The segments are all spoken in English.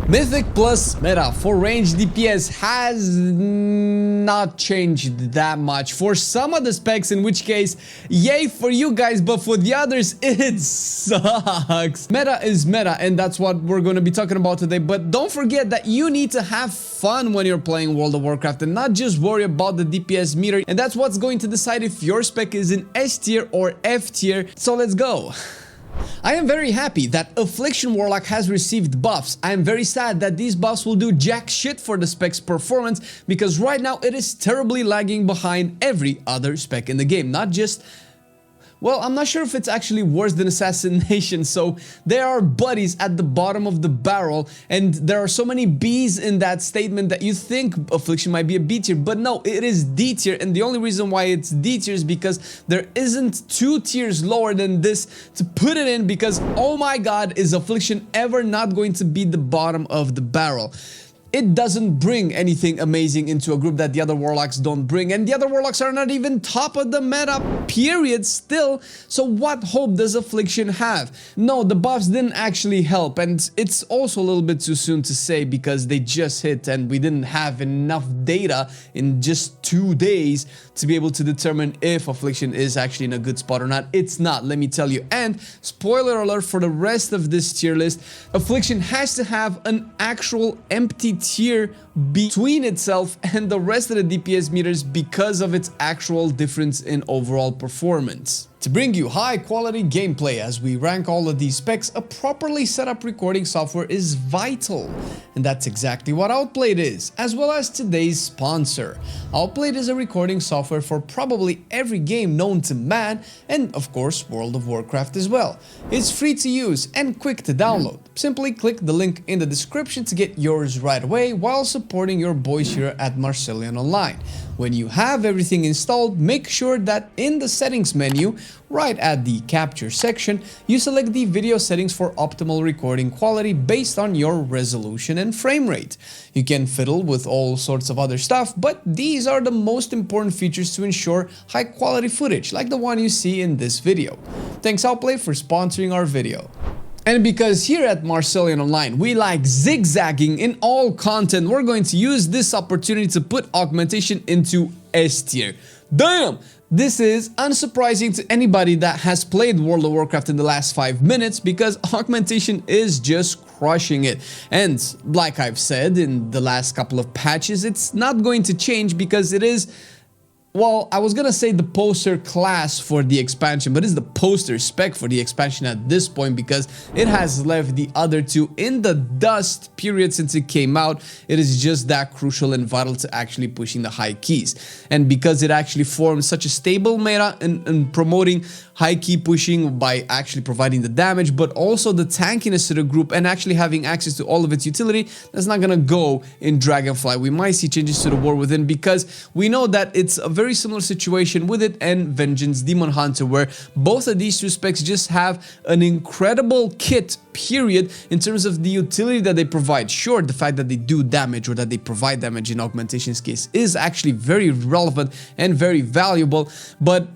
Mythic Plus meta for ranged DPS has not changed that much. For some of the specs, in which case, yay for you guys, but for the others, it sucks. Meta is meta, and that's what we're going to be talking about today. But don't forget that you need to have fun when you're playing World of Warcraft and not just worry about the DPS meter. And that's what's going to decide if your spec is in S tier or F tier. So let's go. I am very happy that Affliction Warlock has received buffs. I am very sad that these buffs will do jack shit for the spec's performance, because right now it is terribly lagging behind every other spec in the game. Not just... well, I'm not sure if it's actually worse than Assassination. So there are buddies at the bottom of the barrel, and there are so many B's in that statement that you think Affliction might be a B tier, but no, it is D tier. And the only reason why it's D tier is because there isn't 2 tiers lower than this to put it in, because oh my god, is Affliction ever not going to be the bottom of the barrel? It doesn't bring anything amazing into a group that the other Warlocks don't bring, and the other Warlocks are not even top of the meta, period, still. So what hope does Affliction have? No, the buffs didn't actually help, and it's also a little bit too soon to say because they just hit and we didn't have enough data in just 2 days to be able to determine if Affliction is actually in a good spot or not. It's not, let me tell you. And spoiler alert for the rest of this tier list, Affliction has to have an actual empty tier between itself and the rest of the DPS meters because of its actual difference in overall performance. To bring you high quality gameplay as we rank all of these specs, a properly set up recording software is vital. And that's exactly what Outplayed is, as well as today's sponsor. Outplayed is a recording software for probably every game known to man, and of course World of Warcraft as well. It's free to use and quick to download. Simply click the link in the description to get yours right away while supporting your boys here at Marcelian&Flame. When you have everything installed, make sure that in the settings menu, right at the capture section, you select the video settings for optimal recording quality based on your resolution and frame rate. You can fiddle with all sorts of other stuff, but these are the most important features to ensure high quality footage, like the one you see in this video. Thanks Outplay for sponsoring our video. And because here at Marcelian&Flame we like zigzagging in all content, we're going to use this opportunity to put augmentation into S tier. Damn! This is unsurprising to anybody that has played World of Warcraft in the last 5 minutes, because augmentation is just crushing it. And like I've said in the last couple of patches, it's not going to change because it is... well, I was gonna say the poster class for the expansion, but it's the poster spec for the expansion at this point, because it has left the other two in the dust, period, since it came out. It is just that crucial and vital to actually pushing the high keys. And because it actually forms such a stable meta and promoting high key pushing by actually providing the damage, but also the tankiness to the group and actually having access to all of its utility, that's not gonna go in Dragonflight. We might see changes to the War Within, because we know that it's a very similar situation with it and Vengeance Demon Hunter, where both of these two specs just have an incredible kit, period, in terms of the utility that they provide. Sure, the fact that they do damage or that they provide damage in Augmentation's case is actually very relevant and very valuable, but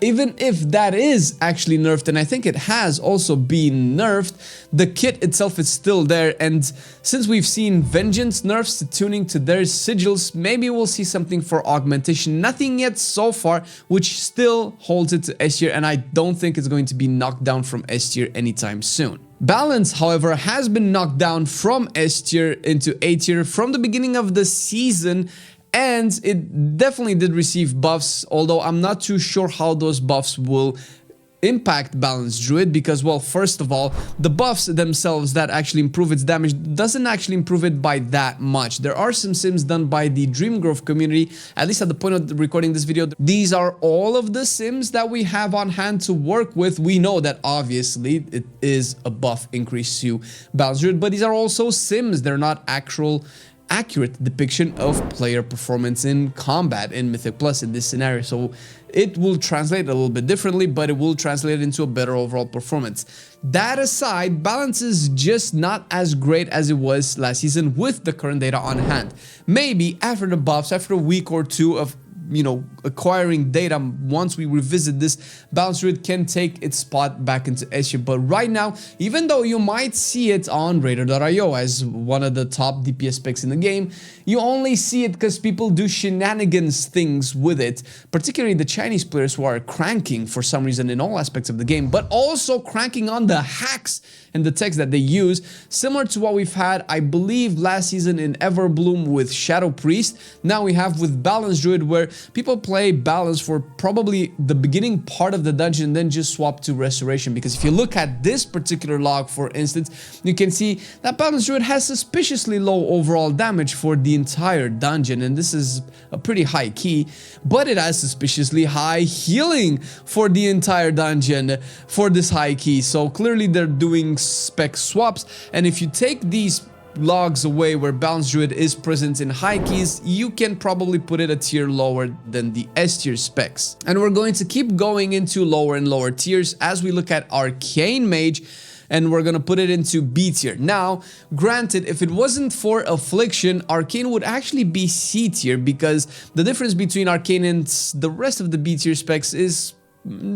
even if that is actually nerfed, and I think it has also been nerfed, the kit itself is still there. And since we've seen Vengeance nerfs to tuning to their sigils, maybe we'll see something for augmentation. Nothing yet so far, which still holds it to S tier, and I don't think it's going to be knocked down from S tier anytime soon. Balance, however, has been knocked down from S tier into A tier from the beginning of the season, and it definitely did receive buffs, although I'm not too sure how those buffs will impact Balanced Druid, because, well, first of all, the buffs themselves that actually improve its damage doesn't actually improve it by that much. There are some sims done by the Dreamgrove community, at least at the point of recording this video. These are all of the sims that we have on hand to work with. We know that obviously it is a buff increase to Balanced Druid, but these are also sims. They're not accurate depiction of player performance in combat in Mythic Plus in this scenario. So it will translate a little bit differently, but it will translate into a better overall performance. That aside, balance is just not as great as it was last season with the current data on hand. Maybe after the buffs, after a week or two of you know, acquiring data once we revisit this, Balance Druid can take its spot back into S tier. But right now, even though you might see it on Radar.io as one of the top DPS specs in the game, you only see it because people do shenanigans things with it, particularly the Chinese players who are cranking for some reason in all aspects of the game, but also cranking on the hacks and the text that they use, similar to what we've had, I believe, last season in Everbloom with Shadow Priest. Now we have with Balance Druid, where people play Balance for probably the beginning part of the dungeon and then just swap to Restoration. Because if you look at this particular log, for instance, you can see that Balance Druid has suspiciously low overall damage for the entire dungeon, and this is a pretty high key, but it has suspiciously high healing for the entire dungeon for this high key. So clearly they're doing spec swaps, and if you take these logs away where Balance Druid is present in high keys, you can probably put it a tier lower than the S tier specs. And we're going to keep going into lower and lower tiers as we look at Arcane Mage, and we're gonna put it into B tier. Now, granted, if it wasn't for Affliction, Arcane would actually be C tier, because the difference between Arcane and the rest of the B tier specs is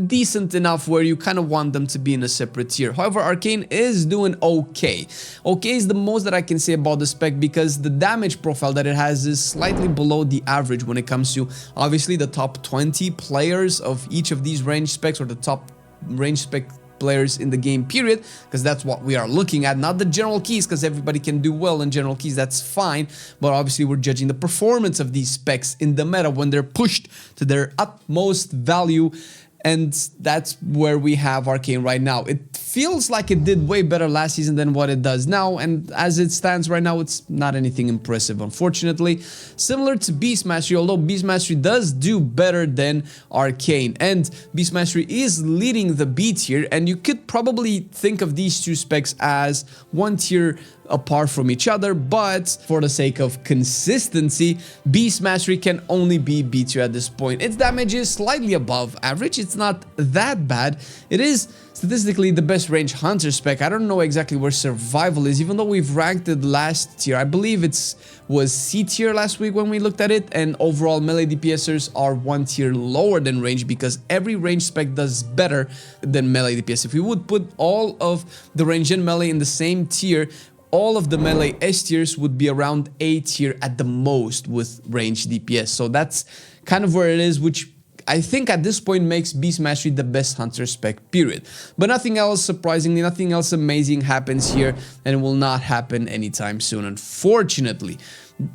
decent enough where you kind of want them to be in a separate tier. However, Arcane is doing okay. Okay is the most that I can say about the spec, because the damage profile that it has is slightly below the average when it comes to, obviously, the top 20 players of each of these range specs, or the top range spec players in the game, period, because that's what we are looking at, not the general keys, because everybody can do well in general keys, that's fine, but obviously we're judging the performance of these specs in the meta when they're pushed to their utmost value. And that's where we have Arcane right now. It feels like it did way better last season than what it does now, and as it stands right now, it's not anything impressive, unfortunately. Similar to Beast Mastery, although Beast Mastery does do better than Arcane, and Beast Mastery is leading the B tier, and you could probably think of these two specs as one tier apart from each other, but for the sake of consistency, Beast Mastery can only be B tier at this point. Its damage is slightly above average, it's not that bad. It is statistically the best range hunter spec. I don't know exactly where survival is, even though we've ranked it last year. I believe it was C tier last week when we looked at it, and overall melee DPSers are one tier lower than range, because every range spec does better than melee DPS. If we would put all of the range and melee in the same tier, all of the melee S tiers would be around A tier at the most with range DPS. So that's kind of where it is, which I think at this point makes Beast Mastery the best hunter spec, period. But nothing else, surprisingly, nothing else amazing happens here, and it will not happen anytime soon, unfortunately.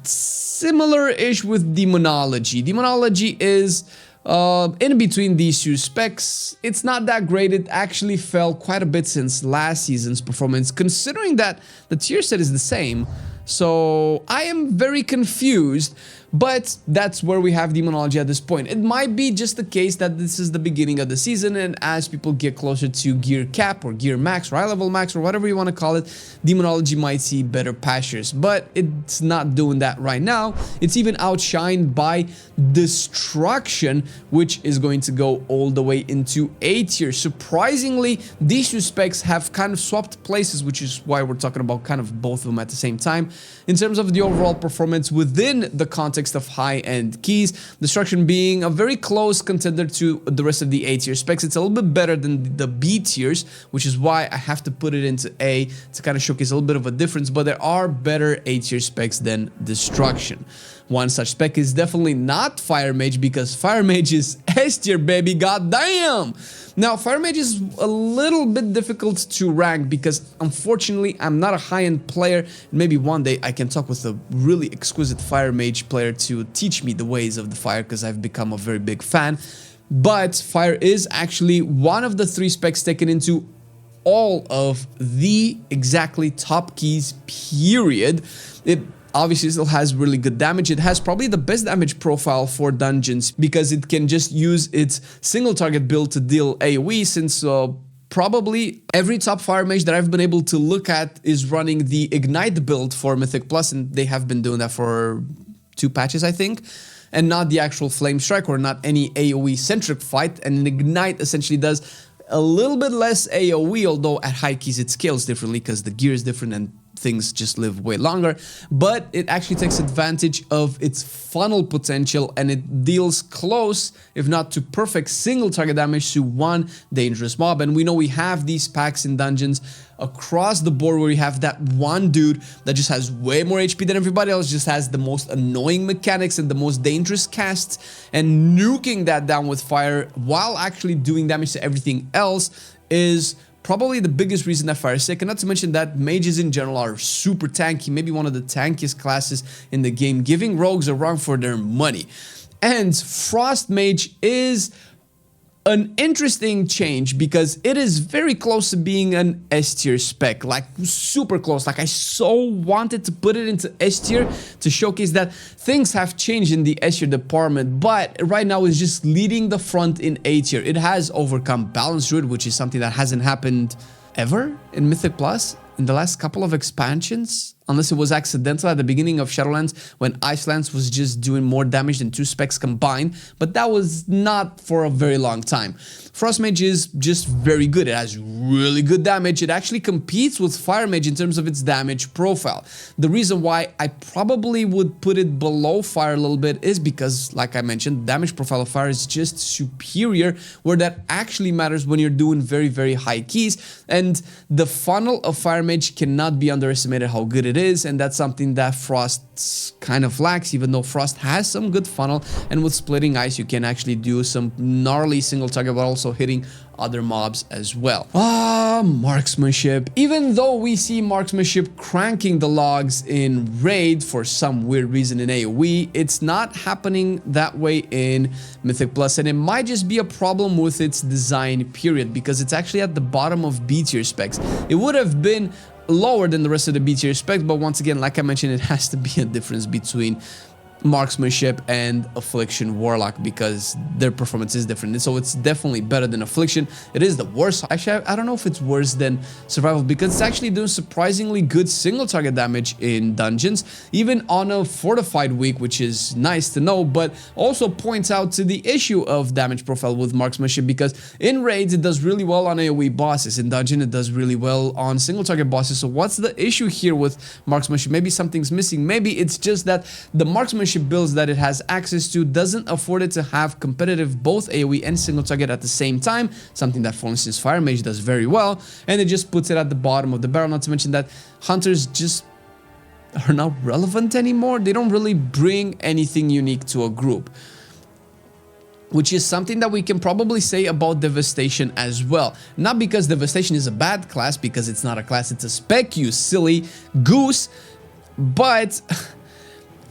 Similar-ish with Demonology. Demonology is in between these two specs. It's not that great. It actually fell quite a bit since last season's performance, considering that the tier set is the same. So I am very confused, but that's where we have Demonology at this point. It might be just the case that this is the beginning of the season, and as people get closer to gear cap or gear max or high level max or whatever you want to call it, Demonology might see better pastures, but it's not doing that right now. It's even outshined by Destruction, which is going to go all the way into A tier. Surprisingly, these two specs have kind of swapped places, which is why we're talking about kind of both of them at the same time. In terms of the overall performance within the context of high-end keys, Destruction being a very close contender to the rest of the A tier specs. It's a little bit better than the B tiers, which is why I have to put it into A to kind of showcase a little bit of a difference, but there are better A tier specs than Destruction. One such spec is definitely not Fire Mage, because Fire Mage is S tier, baby, goddamn! Now, Fire Mage is a little bit difficult to rank because, unfortunately, I'm not a high-end player. Maybe one day I can talk with a really exquisite Fire Mage player to teach me the ways of the Fire, because I've become a very big fan. But Fire is actually one of the three specs taken into all of the exactly top keys, period. It obviously still has really good damage. It has probably the best damage profile for dungeons, because it can just use its single target build to deal AoE, since probably every top Fire Mage that I've been able to look at is running the Ignite build for Mythic Plus, and they have been doing that for 2 patches, I think, and not the actual Flame Strike or not any AoE centric fight. And an Ignite essentially does a little bit less AoE, although at high keys it scales differently because the gear is different and things just live way longer, but it actually takes advantage of its funnel potential, and it deals close, if not to perfect, single target damage to one dangerous mob. And we know we have these packs in dungeons across the board where you have that one dude that just has way more HP than everybody else, just has the most annoying mechanics and the most dangerous casts, and nuking that down with fire while actually doing damage to everything else is probably the biggest reason that fire is sick. And not to mention that mages in general are super tanky, maybe one of the tankiest classes in the game, giving rogues a run for their money. And Frost Mage is an interesting change because it is very close to being an S tier spec, like super close. Like I so wanted to put it into S tier to showcase that things have changed in the S tier department, but right now it's just leading the front in A tier. It has overcome Balanced Druid, which is something that hasn't happened ever in Mythic Plus in the last couple of expansions, unless it was accidental at the beginning of Shadowlands when Icelands was just doing more damage than 2 specs combined, but that was not for a very long time. Frost Mage is just very good. It has really good damage. It actually competes with Fire Mage in terms of its damage profile. The reason why I probably would put it below Fire a little bit is because, like I mentioned, the damage profile of Fire is just superior, where that actually matters when you're doing very, very high keys, and the funnel of Fire Mage cannot be underestimated how good it is, and that's something that Frost kind of lacks, even though Frost has some good funnel, and with Splitting Ice you can actually do some gnarly single target but also hitting other mobs as well. Marksmanship. Even though we see marksmanship cranking the logs in Raid for some weird reason in AoE, it's not happening that way in Mythic Plus, and it might just be a problem with its design period, because it's actually at the bottom of B tier specs. It would have been lower than the rest of the B tier specs, but once again, like I mentioned, it has to be a difference between Marksmanship and Affliction Warlock because their performance is different. So it's definitely better than Affliction. It is the worst. Actually, I don't know if it's worse than Survival because it's actually doing surprisingly good single target damage in dungeons, even on a fortified week, which is nice to know, but also points out to the issue of damage profile with Marksmanship, because in raids it does really well on AoE bosses, in dungeon it does really well on single target bosses. So what's the issue here with Marksmanship? Maybe something's missing. Maybe it's just that the Marksmanship builds that it has access to doesn't afford it to have competitive both AoE and single target at the same time, something that, for instance, Fire Mage does very well, and it just puts it at the bottom of the barrel. Not to mention that hunters just are not relevant anymore. They don't really bring anything unique to a group, which is something that we can probably say about Devastation as well. Not because Devastation is a bad class, because it's not a class, it's a spec, you silly goose, but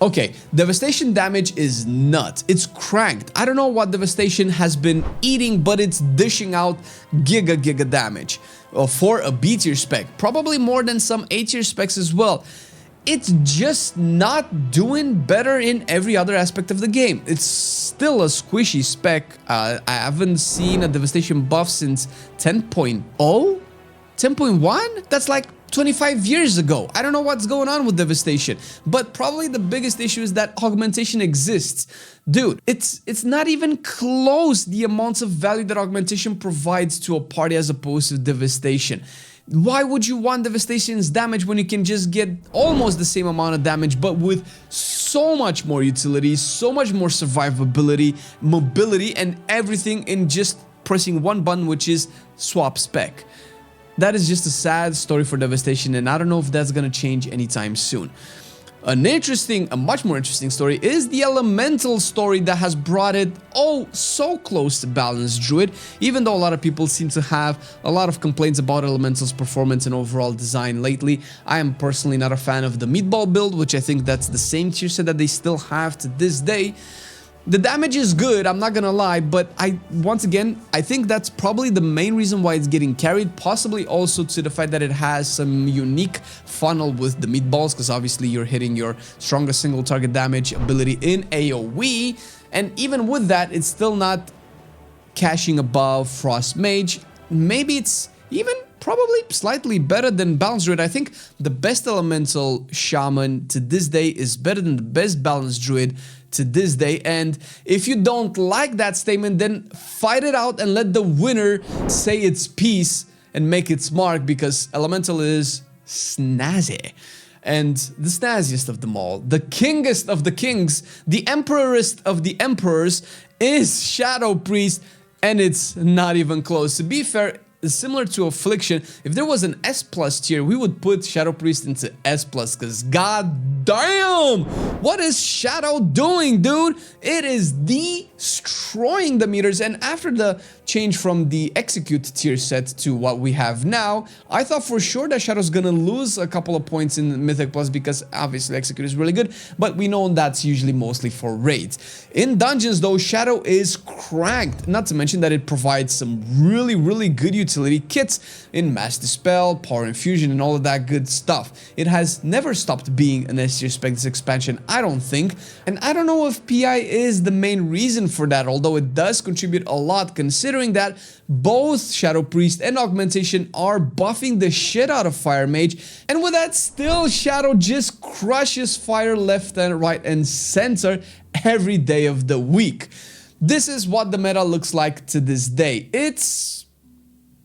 okay, Devastation damage is nuts. It's cranked. I don't know what Devastation has been eating, but it's dishing out giga damage for a B tier spec. Probably more than some A tier specs as well. It's just not doing better in every other aspect of the game. It's still a squishy spec. I haven't seen a Devastation buff since 10.0? 10.1? That's like 25 years ago. I don't know what's going on with Devastation, but probably the biggest issue is that Augmentation exists. Dude, it's not even close the amounts of value that Augmentation provides to a party as opposed to Devastation. Why would you want Devastation's damage when you can just get almost the same amount of damage, but with so much more utility, so much more survivability, mobility, and everything in just pressing one button, which is swap spec? That is just a sad story for Devastation, and I don't know if that's gonna change anytime soon. A much more interesting story is the Elemental story that has brought it so close to Balanced Druid, even though a lot of people seem to have a lot of complaints about Elemental's performance and overall design lately. I am personally not a fan of the Meatball build, which I think that's the same tier set that they still have to this day. The damage is good, I'm not gonna lie, but once again, I think that's probably the main reason why it's getting carried, possibly also to the fact that it has some unique funnel with the meatballs, because obviously you're hitting your strongest single target damage ability in AoE, and even with that, it's still not cashing above Frost Mage. Maybe it's even probably slightly better than Balanced Druid. I think the best Elemental Shaman to this day is better than the best Balanced Druid to this day, and if you don't like that statement, then fight it out and let the winner say its piece and make its mark, because Elemental is snazzy. And the snazziest of them all, the kingest of the kings, the emperorist of the emperors is Shadow Priest, and it's not even close. To be fair, similar to Affliction, if there was an S+ tier, we would put Shadow Priest into S+, because god damn, what is Shadow doing, dude? It is destroying the meters. And after the change from the Execute tier set to what we have now, I thought for sure that Shadow's gonna lose a couple of points in Mythic Plus, because obviously Execute is really good, but we know that's usually mostly for raids. In dungeons though, Shadow is cranked, not to mention that it provides some really good utility kits in Mass Dispel, Power Infusion, and all of that good stuff. It has never stopped being an S tier spec this expansion, I don't think, and I don't know if PI is the main reason for that, although it does contribute a lot considering that both Shadow Priest and Augmentation are buffing the shit out of Fire Mage, and with that still Shadow just crushes fire left and right and center every day of the week. This is what the meta looks like to this day. It's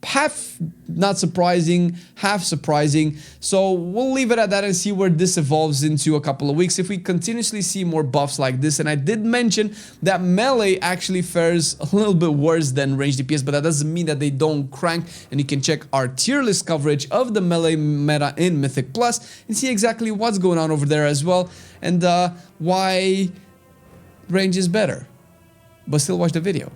half not surprising, half surprising, so we'll leave it at that and see where this evolves into a couple of weeks if we continuously see more buffs like this. And I did mention that melee actually fares a little bit worse than range DPS, but that doesn't mean that they don't crank, and you can check our tier list coverage of the melee meta in Mythic Plus and see exactly what's going on over there as well, and why range is better. But still watch the video.